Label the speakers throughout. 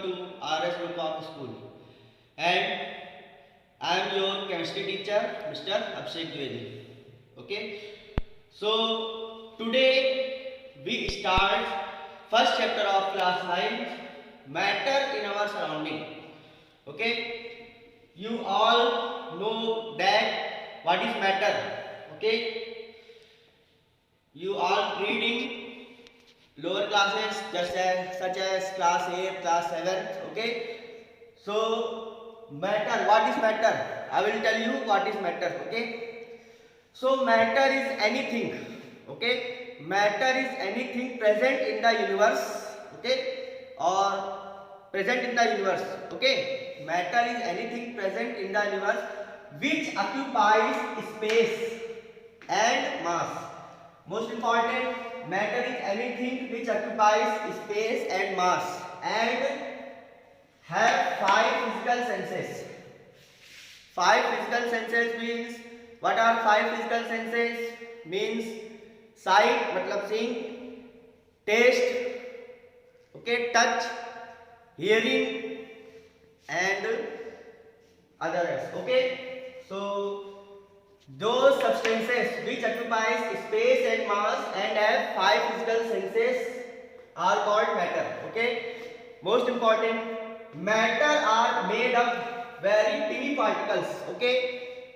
Speaker 1: to RS Gurukh School, and I am your chemistry teacher, Mr. Abhishek Dwivedi. Okay, so today we start first chapter of class 9, matter in our surrounding. Okay, you all know that what is matter. Okay, you all reading lower classes such as class 8, class 7. Okay, so matter, what is matter? I will tell you what is matter. Okay, so matter is anything. Okay, matter is anything present in the universe. Okay, or present in the universe. Okay, matter is anything present in the universe which occupies space and mass. Most important, matter is anything which occupies space and mass and have five physical senses. Five physical senses means, what are five physical senses? Means sight, matlab seeing, taste, okay, touch, hearing and others. Okay, so those substances which occupies space and mass and have five physical senses are called matter. Okay, most important, matter are made up very tiny particles. Okay,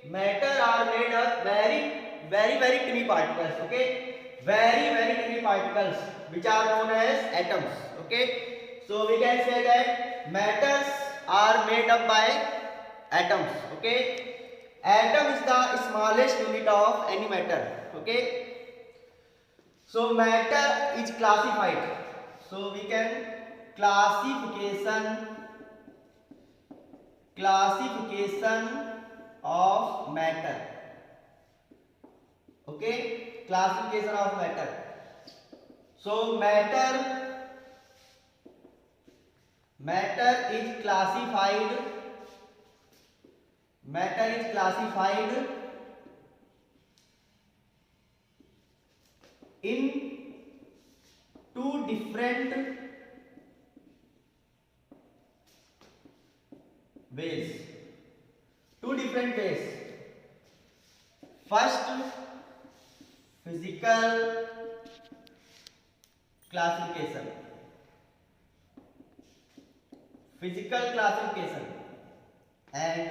Speaker 1: matter are made up very tiny particles. Okay, very tiny particles which are known as atoms. Okay, so we can say that matters are made up by atoms. Okay, atom is the smallest unit of any matter. Okay, so matter is classified. So we can classification of matter. Okay, classification of matter. So matter is classified in two different ways. First, physical classification. And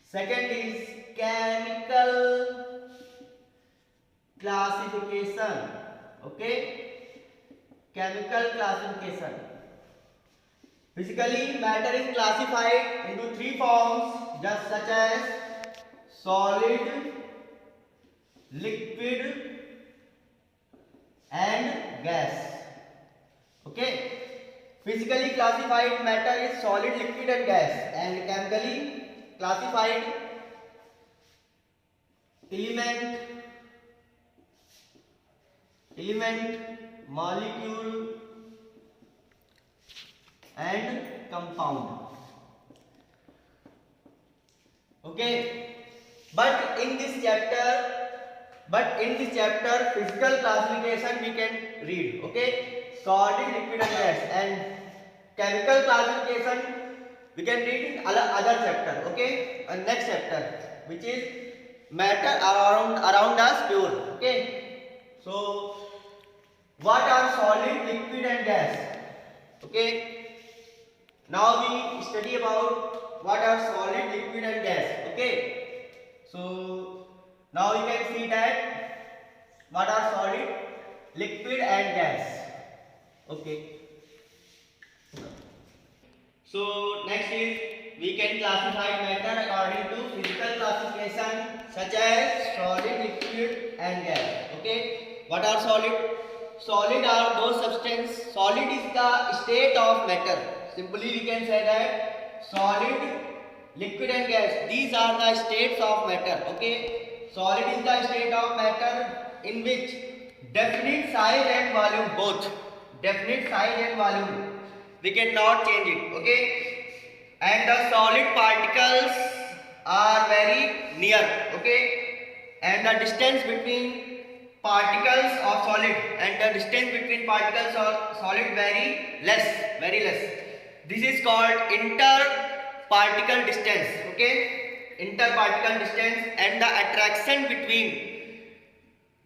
Speaker 1: second is chemical classification. Okay, chemical classification. Physically, matter is classified into three forms, just such as solid, liquid and gas. Okay, physically classified matter is solid, liquid and gas, and chemically classified element, molecule and compound. Okay, but in this chapter physical classification we can read. Okay, solid, liquid and gas, and chemical classification we can read in other chapter. Okay, and next chapter, which is matter around us pure. Okay, so what are solid, liquid and gas? Okay, now we study about what are solid, liquid and gas. Okay, so now you can see that what are solid, liquid and gas. Okay, so next is we can classify matter according to physical classification such as solid, liquid and gas. Okay, what are solid? Solid are those substances. Solid is the state of matter. Simply we can say that solid, liquid and gas, these are the states of matter. Okay, solid is the state of matter in which definite size and volume, both definite size and volume, we cannot change it. Okay, and the solid particles are very near. Okay, and the distance between particles of solid and the distance between particles of solid very less. This is called interparticle distance. Okay, interparticle distance, and the attraction between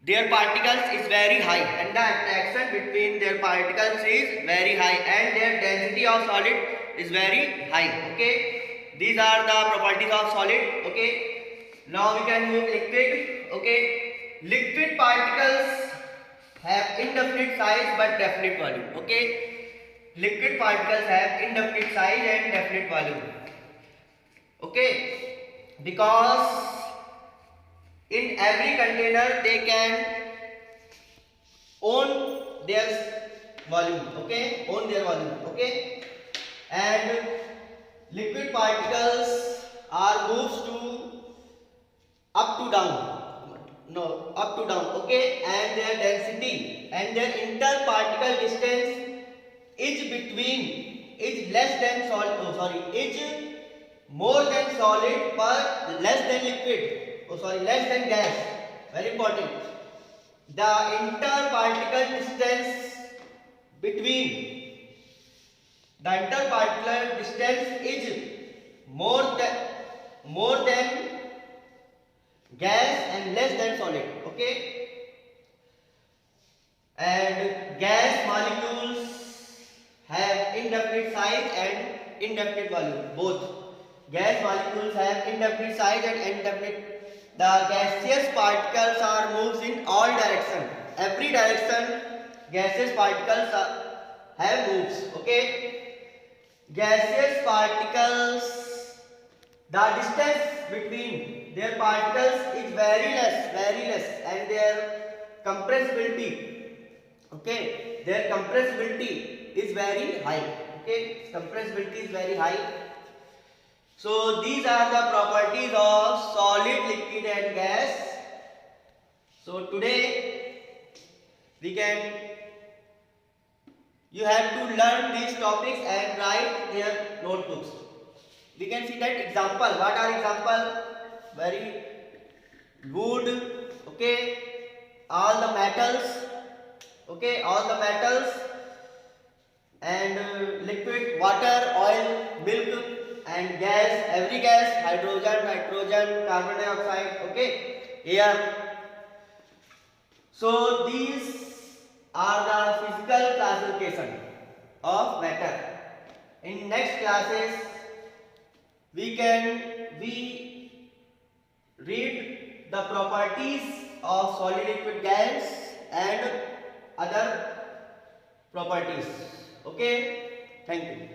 Speaker 1: their particles is very high, and the attraction between their particles is very high, and their density of solid is very high. Okay, these are the properties of solid. Okay, now we can move liquid. Okay, liquid particles have indefinite size but definite volume. Okay, liquid particles have indefinite size and definite volume. Okay, because in every container they can own their volume. Okay, own their volume. Okay, and liquid particles are moves to up to down, no, up to down. Okay, and their density and their interparticle distance is less than solid, is more than solid but less than liquid, less than gas. Very important. The interparticle distance between the interparticle distance is more than gas and less than solid. Okay, and gas molecules have indefinite size and indefinite volume. Both gas molecules have indefinite size and indefinite. The gaseous particles are moves in all direction. Every direction gaseous particles have moves. Okay, gaseous particles, the distance between their particles is very less, and their compressibility, okay, their compressibility is very high. Okay, compressibility is very high. So these are the properties of solid, liquid and gas. So today you have to learn these topics and write their notebooks. We can see that example. What are example? Very wood. Okay, all the metals. Okay, all the metals, and liquid, water, oil, milk, and gas, every gas, hydrogen, nitrogen, carbon dioxide. Okay, air. So these are the physical classification of matter. In next classes we read the properties of solid, liquid, gas and other properties. Okay, thank you.